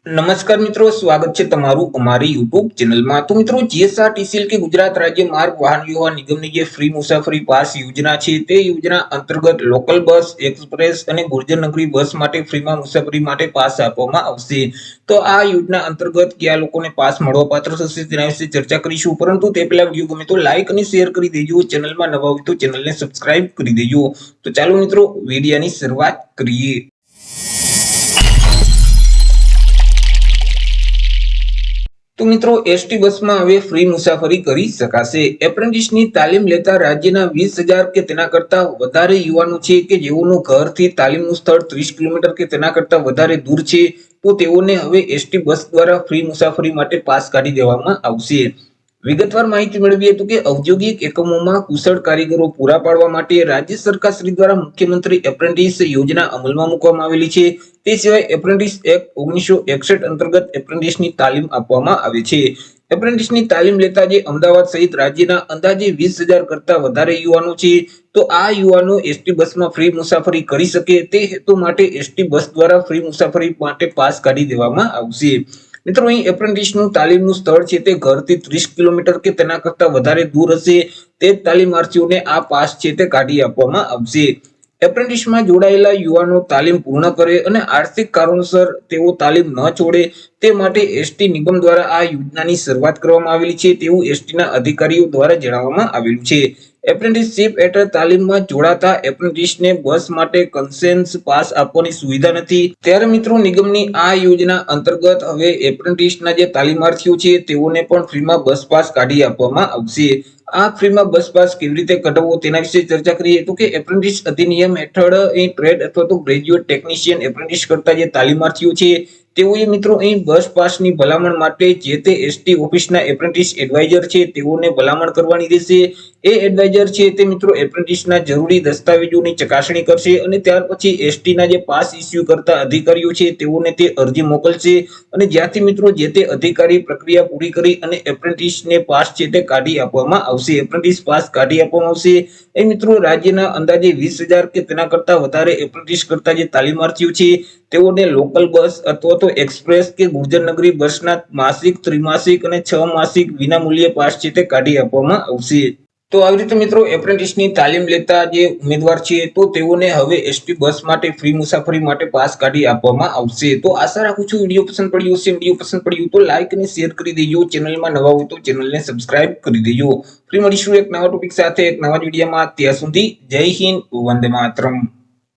નમસ્કાર મિત્રો, સ્વાગત છે તમારું અમારી YouTube ચેનલમાં। તો મિત્રો, જીએસઆરટીસી કે ગુજરાત રાજ્ય માર્ગ વાહન વ્યવહાર નિગમની જે ફ્રી મુસાફરી પાસ યોજના છે, તે યોજના અંતર્ગત લોકલ બસ, એક્સપ્રેસ અને ગુર્જર નગરી બસ માટે ફ્રીમાં મુસાફરી માટે પાસ આપવામાં આવશે। તો આ યોજના અંતર્ગત કયા લોકોને પાસ મળવાપાત્ર થશે તેના વિશે ચર્ચા કરીશું, પરંતુ તે પહેલા વિડીયો ગમે તો લાઈક અને શેર કરી દેજો। ચેનલમાં નવા હોય તો ચેનલને સબસ્ક્રાઇબ કરી દેજો। તો ચાલો મિત્રો, વિડીયોની શરૂઆત કરીએ। તો મિત્રો, એસટી બસમાં હવે ફ્રી મુસાફરી કરી શકાશે। એપ્રેન્ટિસની તાલીમ લેતા રાજ્યના 20,000 કે તેના કરતા વધારે યુવાનો છે કે જેઓનું ઘરથી તાલીમનું સ્થળ 30 કિલોમીટર કે તેના કરતા વધારે દૂર છે, તો તેઓને હવે એસટી બસ દ્વારા ફ્રી મુસાફરી માટે પાસ કાઢી દેવામાં આવશે। વિગતવાર માહિતી મેળવીએ તો કે ઔદ્યોગિક એકમોમાં કુશળ કારીગરો પૂરા પાડવા માટે રાજ્ય સરકાર શ્રી દ્વારા મુખ્યમંત્રી એપ્રેન્ટિસ યોજના અમલમાં મૂકવામાં આવેલી છે। તે સિવાય એપ્રેન્ટિસ એક્ટ 1961 અંતર્ગત એપ્રેન્ટિસની તાલીમ આપવામાં આવે છે। એપ્રેન્ટિસની તાલીમ લેતા જે અમદાવાદ સહિત રાજ્યના અંદાજે 20,000 કરતા વધારે યુવાનો છે, તો આ યુવાનો એસટી બસમાં ફ્રી મુસાફરી કરી શકે તે હેતુ માટે એસટી બસ દ્વારા ફ્રી મુસાફરી માટે પાસ કાઢી દેવામાં આવશે। મિત્રો, અહીં એપ્રેન્ટિસનું તાલીમનું સ્થળ છે તે ઘરથી 30 કિલોમીટર કે તેના કરતા વધારે દૂર હશે, તે તાલીમાર્થીઓને આ પાસ છે તે કાઢી આપવામાં આવશે। એપ્રેન્ટિસમાં જોડાયેલા યુવાનો તાલીમ પૂર્ણ કરે અને આર્થિક કારણોસર તેઓ તાલીમ ન છોડે તે માટે એસટી નિગમ દ્વારા આ યોજનાની શરૂઆત કરવામાં આવેલી છે તેવું એસટીના અધિકારીઓ દ્વારા જણાવવામાં આવેલું છે। એપ્રેન્ટિસશીપ હેઠળ તાલીમમાં જોડાતા એપ્રેન્ટિસને બસ માટે કન્સેન્સ પાસ આપવાની સુવિધા નથી, ત્યારે મિત્રો નિગમની આ યોજના અંતર્ગત હવે એપ્રેન્ટિસના જે તાલીમાર્થીઓ છે તેઓને પણ ફ્રીમાં બસ પાસ કાઢી આપવામાં આવશે। આ ફ્રીમાં બસ પાસ કેવી રીતે કઢાવવો તેના વિશે ચર્ચા કરીએ તો કે એપ્રેન્ટિસ અધિનિયમ હેઠળ અહીં ટ્રેડ અથવા તો ગ્રેજ્યુએટ ટેકનિશિયન એપ્રેન્ટિસ કરતા જે તાલીમાર્થીઓ છે તેઓએ મિત્રો અહીં બસ પાસની ભલામણ માટે જે તે એસટી ઓફિસના એપ્રેન્ટિસ એડવાઇઝર છે તેઓને ભલામણ કરવાની રહેશે। એ એડવાઇઝર છે તે મિત્રો એપ્રેન્ટિસના જરૂરી દસ્તાવેજોની ચકાસણી કરશે અને ત્યાર પછી એસટીના જે પાસ ઇસ્યુ કરતા અધિકારીઓ છે તેઓને તે અરજી મોકલશે અને જ્યાંથી મિત્રો જે તે અધિકારી પ્રક્રિયા પૂરી કરી અને એપ્રેન્ટિસને પાસ છે તે કાઢી આપવામાં આવશે। એપ્રેન્ટિસ પાસ કાઢી આપવામાં આવશે। એ મિત્રો રાજ્યના અંદાજે 20,000 કે તેના કરતા વધારે એપ્રેન્ટિસ કરતા જે તાલીમાર્થીઓ છે તેઓને લોકલ બસ અથવા તો એક્સપ્રેસ કે ગુર્જર નગરી બસના માસિક, ત્રિમાસિક અને 6 માસિક વિનામૂલ્યે પાસ છે તે કાઢી આપવામાં આવશે। તો આવી રીતે મિત્રો એપ્રેન્ટિસની તાલીમ લેતા જે ઉમેદવાર છે તો તેઓને હવે એસટી બસ માટે ફ્રી મુસાફરી માટે પાસ કાઢી આપવામાં આવશે। તો આશા રાખું છું વિડીયો પસંદ પડ્યો હશે। વિડીયો પસંદ પડ્યું તો લાઈક અને શેર કરી દેજો। ચેનલમાં નવા હોય તો ચેનલને સબસ્ક્રાઇબ કરી દેજો। ફરી મળીશું એક નવા ટોપિક સાથે એક નવા વિડીયોમાં। ત્યાં સુધી જય હિન્દ, વંદે માતરમ।